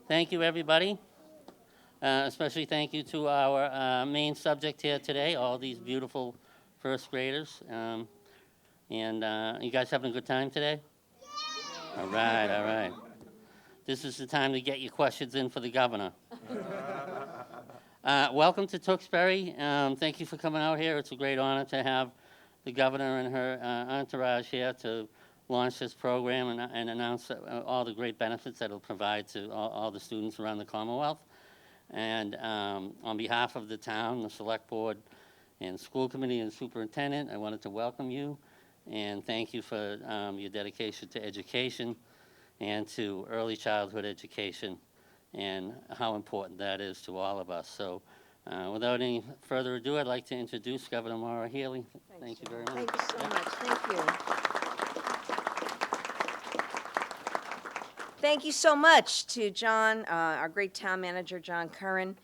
Thank you, everybody. Especially thank you to our main subject here today, all these beautiful first graders. You guys having a good time today? All right, all right. This is the time to get your questions in for the governor. Welcome to Tewksbury. Thank you for coming out here. It's a great honor to have the governor and her entourage here to launch this program and announce all the great benefits that it'll provide to all the students around the Commonwealth. And on behalf of the town, the select board, and school committee and superintendent, I wanted to welcome you and thank you for your dedication to education and to early childhood education and how important that is to all of us. So without any further ado, I'd like to introduce Governor Maura Healey. Thank you very much. Thank you so much. Thank you. Thank you so much to John, our great town manager, John Curran,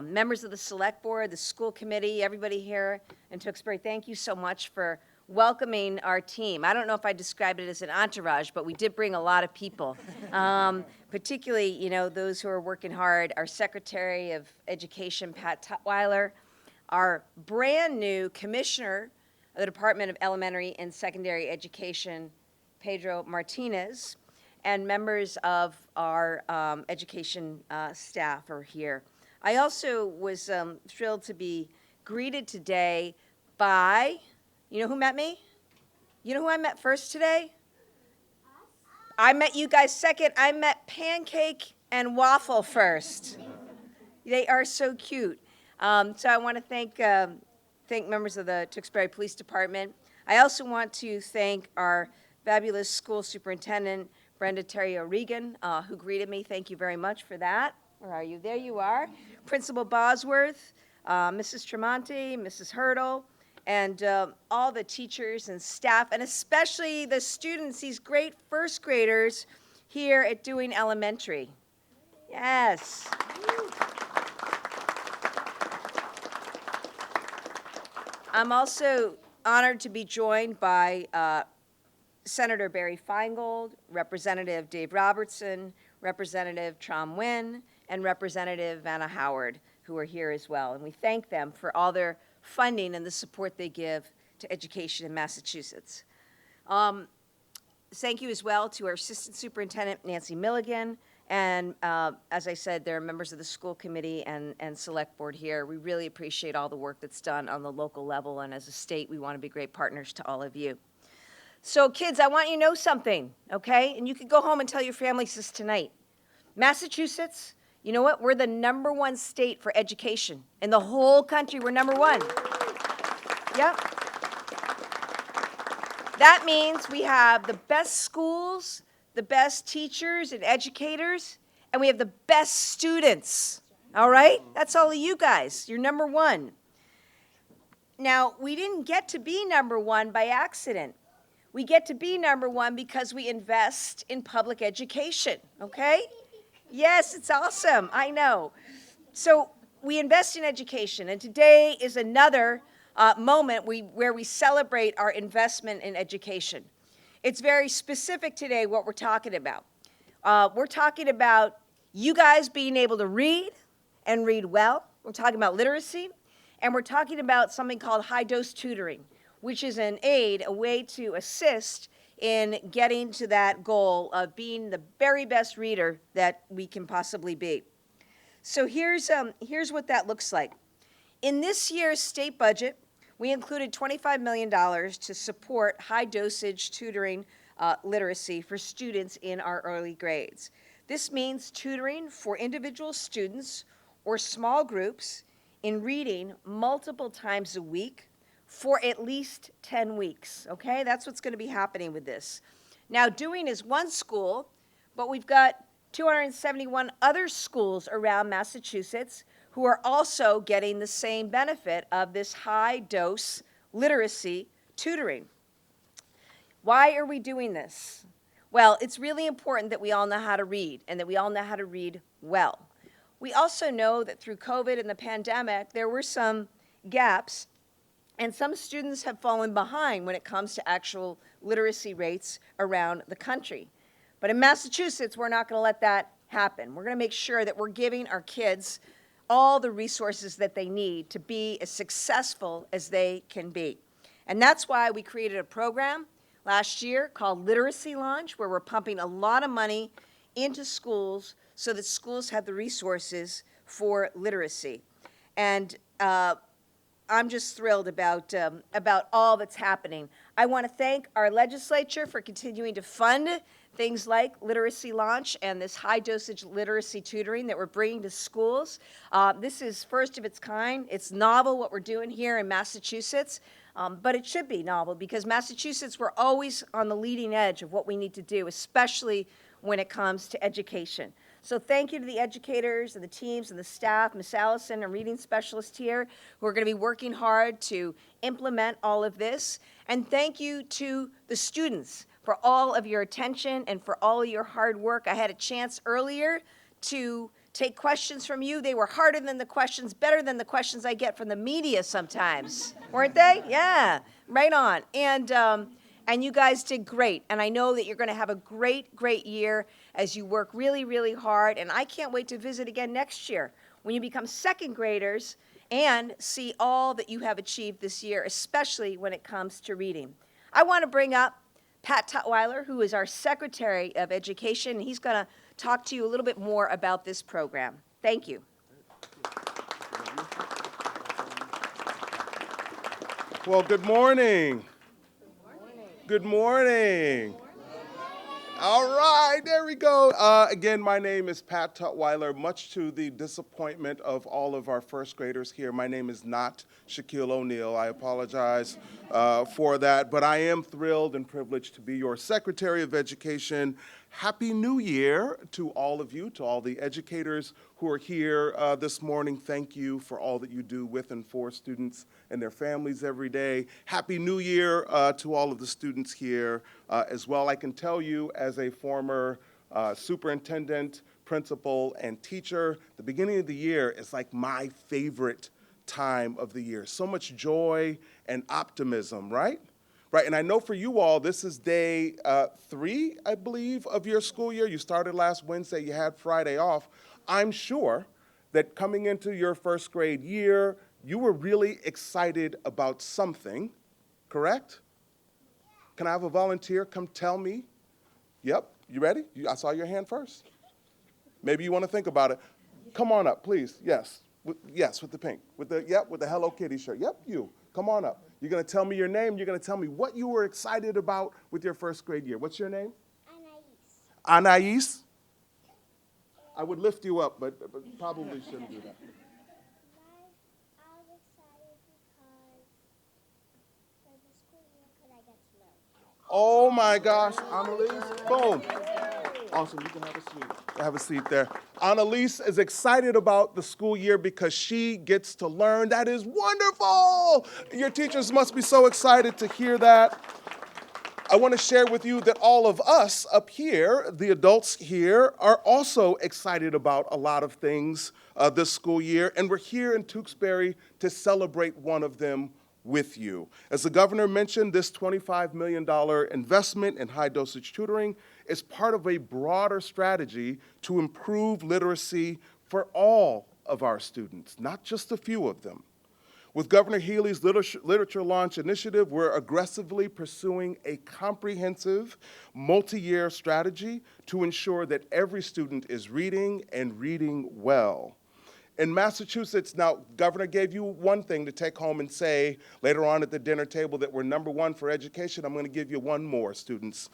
members of the select board, the school committee, everybody here in Tewksbury. Thank you so much for welcoming our team. I don't know if I described it as an entourage, but we did bring a lot of people, particularly, you know, those who are working hard. Our Secretary of Education, Pat Tutwiler, our brand new Commissioner of the Department of Elementary and Secondary Education, Pedro Martinez, and members of our education staff are here. I also was thrilled to be greeted today by, you know who met me? You know who I met first today? I met you guys second. I met Pancake and Waffle first. They are so cute. So I want to thank members of the Tewksbury Police Department. I also want to thank our fabulous school superintendent, Brenda Terry O'Regan, who greeted me. Thank you very much for that. Where are you? There you are. Principal Bosworth, Mrs. Tremonti, Mrs. Hurdle, and all the teachers and staff, and especially the students, these great first graders here at Dewing Elementary. Yes. I'm also honored to be joined by Senator Barry Feingold, Representative Dave Robertson, Representative Trom Nguyen, and Representative Vanna Howard, who are here as well. And we thank them for all their funding and the support they give to education in Massachusetts. Thank you as well to our Assistant Superintendent, Nancy Milligan, and as I said, there are members of the school committee and select board here. We really appreciate all the work that's done on the local level, and as a state, we want to be great partners to all of you. So kids, I want you to know something, okay? And you can go home and tell your families this tonight. Massachusetts, you know what? We're the #1 state for education. In the whole country, we're #1. Yep. That means we have the best schools, the best teachers and educators, and we have the best students, all right? That's all of you guys. You're #1. Now, we didn't get to be #1 by accident. We get to be #1 because we invest in public education, okay? Yes, it's awesome, I know. So we invest in education, and today is another moment where we celebrate our investment in education. It's very specific today what we're talking about. We're talking about you guys being able to read and read well. We're talking about literacy, and we're talking about something called high-dose tutoring, which is an aid, a way to assist in getting to that goal of being the very best reader that we can possibly be. So here's what that looks like. In this year's state budget, we included $25 million to support high-dosage tutoring literacy for students in our early grades. This means tutoring for individual students or small groups in reading multiple times a week for at least 10 weeks, okay? That's what's going to be happening with this. Now, Dewing is one school, but we've got 271 other schools around Massachusetts who are also getting the same benefit of this high-dose literacy tutoring. Why are we doing this? Well, it's really important that we all know how to read and that we all know how to read well. We also know that through COVID and the pandemic, there were some gaps And some students have fallen behind when it comes to actual literacy rates around the country. But in Massachusetts, we're not going to let that happen. We're going to make sure that we're giving our kids all the resources that they need to be as successful as they can be. And that's why we created a program last year called Literacy Launch, where we're pumping a lot of money into schools so that schools have the resources for literacy. And I'm just thrilled about all that's happening. I want to thank our legislature for continuing to fund things like Literacy Launch and this high-dosage literacy tutoring that we're bringing to schools. This is first of its kind. It's novel what we're doing here in Massachusetts, but it should be novel because Massachusetts, we're always on the leading edge of what we need to do, especially when it comes to education. So thank you to the educators and the teams and the staff, Miss Allison, and reading specialist here, who are going to be working hard to implement all of this. And thank you to the students for all of your attention and for all of your hard work. I had a chance earlier to take questions from you. They were harder than the questions, better than the questions I get from the media sometimes. Weren't they? Yeah, right on. And you guys did great. And I know that you're going to have a great, great year as you work really, really hard. And I can't wait to visit again next year when you become second graders and see all that you have achieved this year, especially when it comes to reading. I want to bring up Pat Tutwiler, who is our Secretary of Education, and he's going to talk to you a little bit more about this program. Thank you. Well, good morning. Good morning. All right, there we go. Again, my name is Pat Tutwiler. Much to the disappointment of all of our first graders here, my name is not Shaquille O'Neal. I apologize for that, but I am thrilled and privileged to be your Secretary of Education. Happy New Year to all of you, to all the educators who are here this morning. Thank you for all that you do with and for students and their families every day. Happy New Year to all of the students here as well. I can tell you, as a former superintendent, principal, and teacher, the beginning of the year is like my favorite time of the year. So much joy and optimism, right? Right, and I know for you all, this is day 3, I believe, of your school year. You started last Wednesday, you had Friday off. I'm sure that coming into your first grade year, you were really excited about something, correct? Can I have a volunteer come tell me? Yep, you ready? I saw your hand first. Maybe you want to think about it. Come on up, please. Yes, with the pink. With the Hello Kitty shirt. Yep, you. Come on up. You're going to tell me your name. You're going to tell me what you were excited about with your first grade year. What's your name? Anais. Anais? I would lift you up, but probably shouldn't do that. I was excited because for the school year, because I get to learn. Oh my gosh, Annalise, boom. Awesome, you can have a seat. Have a seat there. Annalise is excited about the school year because she gets to learn. That is wonderful. Your teachers must be so excited to hear that. I want to share with you that all of us up here, the adults here, are also excited about a lot of things this school year, and we're here in Tewksbury to celebrate one of them with you. As the governor mentioned, this $25 million investment in high-dosage tutoring is part of a broader strategy to improve literacy for all of our students, not just a few of them. With Governor Healey's Literature Launch Initiative, we're aggressively pursuing a comprehensive, multi-year strategy to ensure that every student is reading and reading well. In Massachusetts, now, Governor gave you one thing to take home and say later on at the dinner table that we're #1 for education. I'm going to give you one more, students.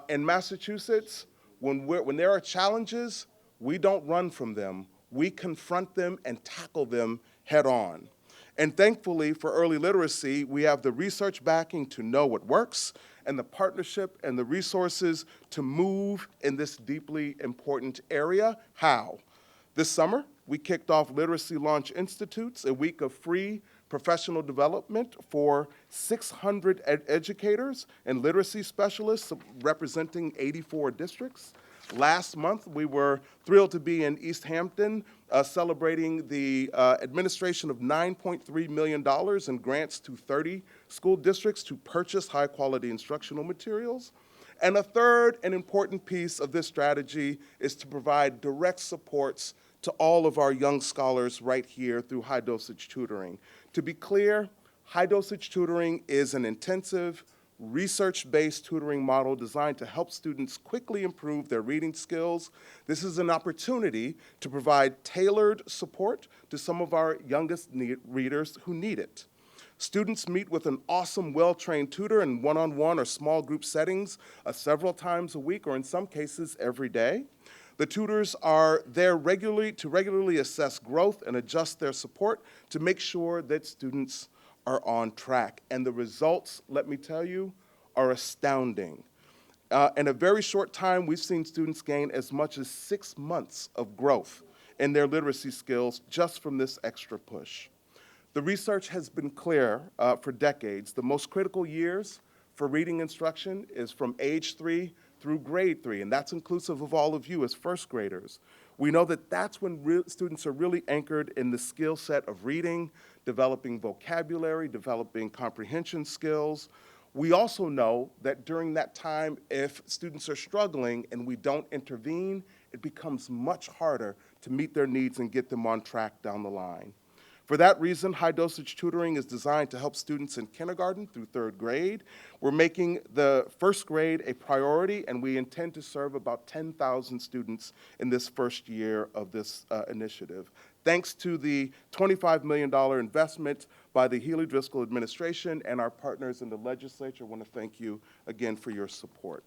In Massachusetts, when there are challenges, we don't run from them. We confront them and tackle them head on. And thankfully, for early literacy, we have the research backing to know what works and the partnership and the resources to move in this deeply important area. How? This summer, we kicked off Literacy Launch Institutes, a week of free professional development for 600 educators and literacy specialists representing 84 districts. Last month, we were thrilled to be in East Hampton celebrating the administration of $9.3 million in grants to 30 school districts to purchase high-quality instructional materials. And a third and important piece of this strategy is to provide direct supports to all of our young scholars right here through high-dosage tutoring. To be clear, high-dosage tutoring is an intensive, research-based tutoring model designed to help students quickly improve their reading skills. This is an opportunity to provide tailored support to some of our youngest readers who need it. Students meet with an awesome, well-trained tutor in one-on-one or small group settings several times a week, or in some cases, every day. The tutors are there to regularly assess growth and adjust their support to make sure that students are on track. And the results, let me tell you, are astounding. In a very short time, we've seen students gain as much as 6 months of growth in their literacy skills just from this extra push. The research has been clear for decades. The most critical years for reading instruction is from age 3 through grade 3, and that's inclusive of all of you as first graders. We know that that's when students are really anchored in the skill set of reading, developing vocabulary, developing comprehension skills. We also know that during that time, if students are struggling and we don't intervene, it becomes much harder to meet their needs and get them on track down the line. For that reason, high-dosage tutoring is designed to help students in kindergarten through 3rd grade. We're making the 1st grade a priority, and we intend to serve about 10,000 students in this first year of this initiative. Thanks to the $25 million investment by the Healey-Driscoll administration and our partners in the legislature, I want to thank you again for your support.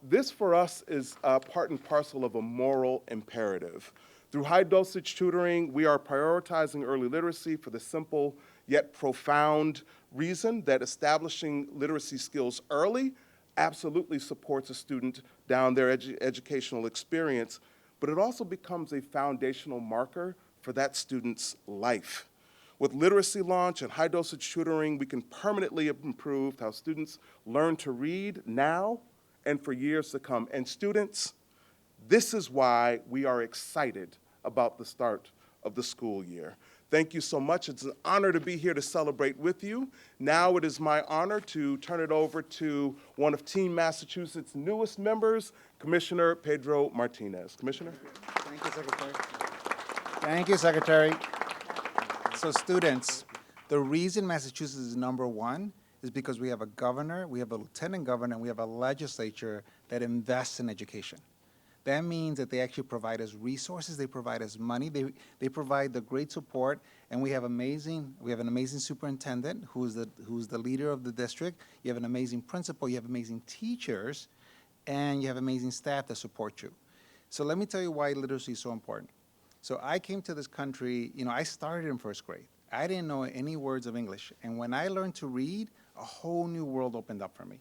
This, for us, is part and parcel of a moral imperative. Through high-dosage tutoring, we are prioritizing early literacy for the simple yet profound reason that establishing literacy skills early absolutely supports a student down their educational experience, but it also becomes a foundational marker for that student's life. With Literacy Launch and high-dosage tutoring, we can permanently improve how students learn to read now and for years to come. And students, this is why we are excited about the start of the school year. Thank you so much. It's an honor to be here to celebrate with you. Now it is my honor to turn it over to one of Team Massachusetts' newest members, Commissioner Pedro Martinez. Commissioner? Thank you, Secretary. Thank you, Secretary. So students, the reason Massachusetts is #1 is because we have a governor, we have a lieutenant governor, and we have a legislature that invests in education. That means that they actually provide us resources, they provide us money, they provide the great support, and we have an amazing superintendent who's the leader of the district. You have an amazing principal, you have amazing teachers, and you have amazing staff that support you. So let me tell you why literacy is so important. So I came to this country, I started in 1st grade. I didn't know any words of English, and when I learned to read, a whole new world opened up for me.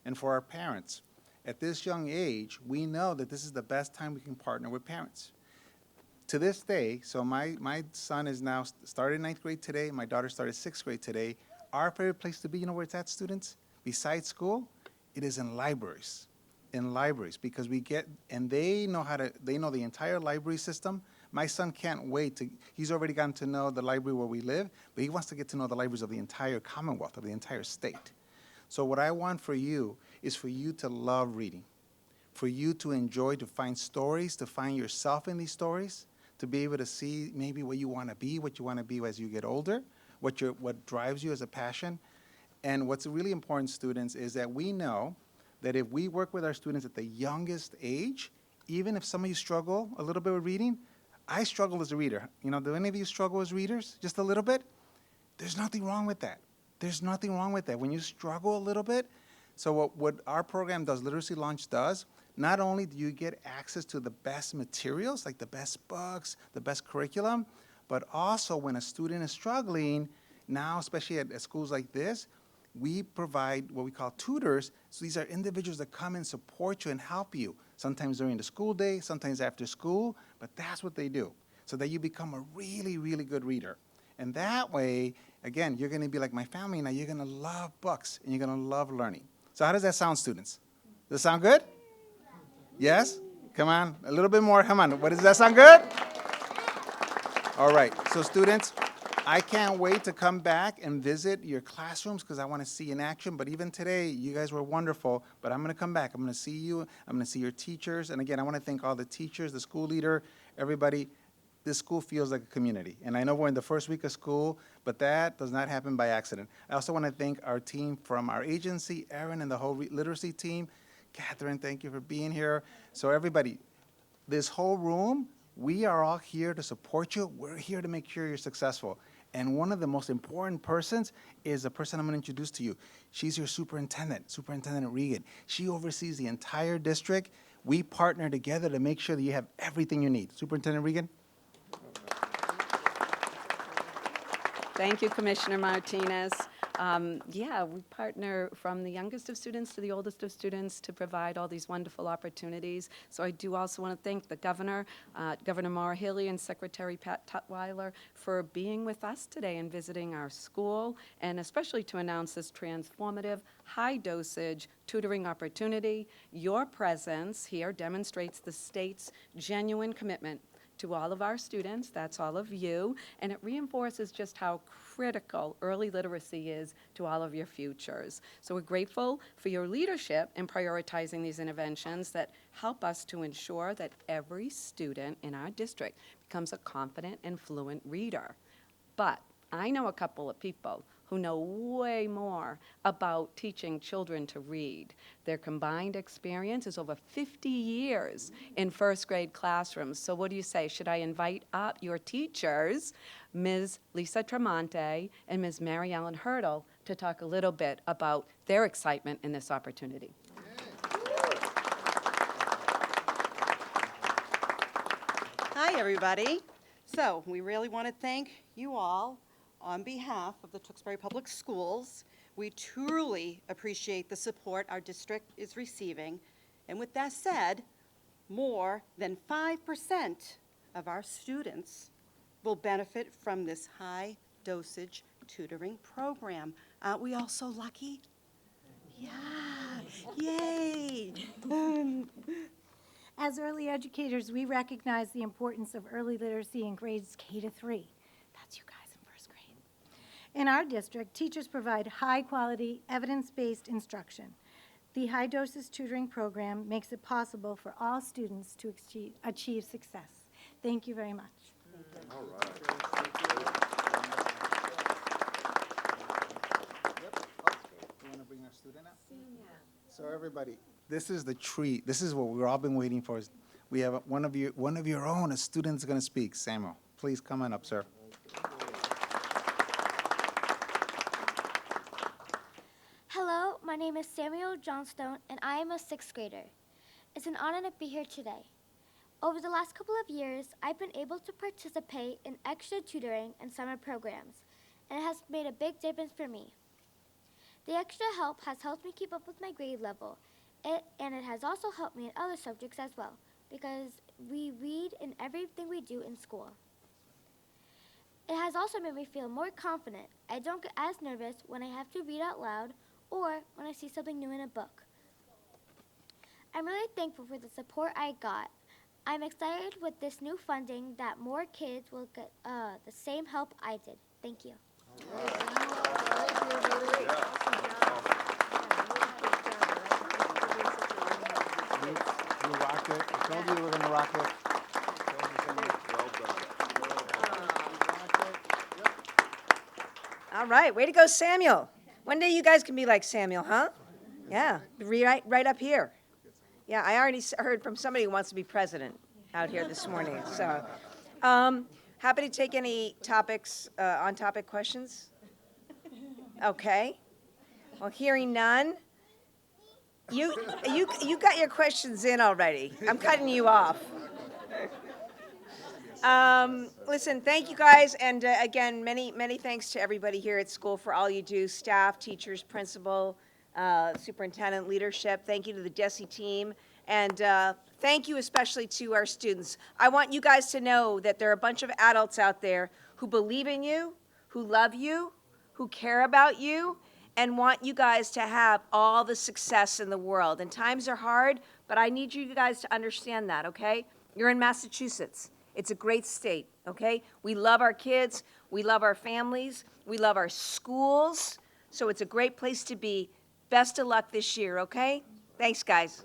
And for our parents, at this young age, we know that this is the best time we can partner with parents. To this day, so my son is now started 9th grade today, my daughter started 6th grade today. Our favorite place to be, you know where it's at, students? Besides school, it is in libraries. In libraries, because they know the entire library system. My son can't wait he's already gotten to know the library where we live, but he wants to get to know the libraries of the entire Commonwealth, of the entire state. So what I want for you is for you to love reading, for you to enjoy, to find stories, to find yourself in these stories, to be able to see maybe what you want to be as you get older, what drives you as a passion. And what's really important, students, is that we know that if we work with our students at the youngest age, even if some of you struggle a little bit with reading, I struggle as a reader. Do any of you struggle as readers, just a little bit? There's nothing wrong with that. There's nothing wrong with that. When you struggle a little bit, so what our program does, Literacy Launch does, not only do you get access to the best materials, like the best books, the best curriculum, but also when a student is struggling, now especially at schools like this, we provide what we call tutors. So these are individuals that come and support you and help you, sometimes during the school day, sometimes after school, but that's what they do, so that you become a really, really good reader. And that way, again, you're going to be like my family now. You're going to love books, and you're going to love learning. So how does that sound, students? Does it sound good? Yes? Come on, a little bit more. Come on. What does that sound good? All right. So students, I can't wait to come back and visit your classrooms because I want to see in action. But even today, you guys were wonderful. But I'm going to come back. I'm going to see you. I'm going to see your teachers. And again, I want to thank all the teachers, the school leader, everybody. This school feels like a community. And I know we're in the first week of school, but that does not happen by accident. I also want to thank our team from our agency, Erin and the whole literacy team. Catherine, thank you for being here. So everybody, this whole room, we are all here to support you. We're here to make sure you're successful. And one of the most important persons is the person I'm going to introduce to you. She's your superintendent, Superintendent Regan. She oversees the entire district. We partner together to make sure that you have everything you need. Superintendent Regan? Thank you, Commissioner Martinez. Yeah, we partner from the youngest of students to the oldest of students to provide all these wonderful opportunities. So I do also want to thank the governor, Governor Maura Healey and Secretary Pat Tutwiler for being with us today and visiting our school, and especially to announce this transformative, high-dosage tutoring opportunity. Your presence here demonstrates the state's genuine commitment to all of our students, that's all of you, and it reinforces just how critical early literacy is to all of your futures. So we're grateful for your leadership in prioritizing these interventions that help us to ensure that every student in our district becomes a confident and fluent reader. But I know a couple of people who know way more about teaching children to read. Their combined experience is over 50 years in first grade classrooms. So what do you say? Should I invite up your teachers, Ms. Lisa Tremonte and Ms. Mary Ellen Hurdle, to talk a little bit about their excitement in this opportunity? Hi, everybody. So we really want to thank you all on behalf of the Tewksbury Public Schools. We truly appreciate the support our district is receiving. And with that said, more than 5% of our students will benefit from this high-dosage tutoring program. Aren't we all so lucky? Yeah, yay. As early educators, we recognize the importance of early literacy in grades K to 3. That's you guys in first grade. In our district, teachers provide high-quality, evidence-based instruction. The high-dosage tutoring program makes it possible for all students to achieve success. Thank you very much. All right. You want to bring our student up? So everybody, this is the treat. This is what we've all been waiting for. We have one of your own, a student's going to speak. Samuel, please come on up, sir. Hello, my name is Samuel Johnstone, and I am a 6th grader. It's an honor to be here today. Over the last couple of years, I've been able to participate in extra tutoring and summer programs, and it has made a big difference for me. The extra help has helped me keep up with my grade level, and it has also helped me in other subjects as well, because we read in everything we do in school. It has also made me feel more confident. I don't get as nervous when I have to read out loud or when I see something new in a book. I'm really thankful for the support I got. I'm excited with this new funding that more kids will get the same help I did. Thank you. You rocked it. I told you we were going to rock it. All right, way to go, Samuel. One day you guys can be like Samuel, huh? Yeah, right up here. Yeah, I already heard from somebody who wants to be president out here this morning. So, happy to take any topics, on-topic questions. Okay. Well, hearing none, you got your questions in already. I'm cutting you off. Listen, thank you guys, and again, many thanks to everybody here at school for all you do, staff, teachers, principal, superintendent, leadership. Thank you to the DESE team, and thank you especially to our students. I want you guys to know that there are a bunch of adults out there who believe in you, who love you, who care about you, and want you guys to have all the success in the world. And times are hard, but I need you guys to understand that, okay? You're in Massachusetts. It's a great state, okay? We love our kids, we love our families, we love our schools, so it's a great place to be. Best of luck this year, okay? Thanks, guys.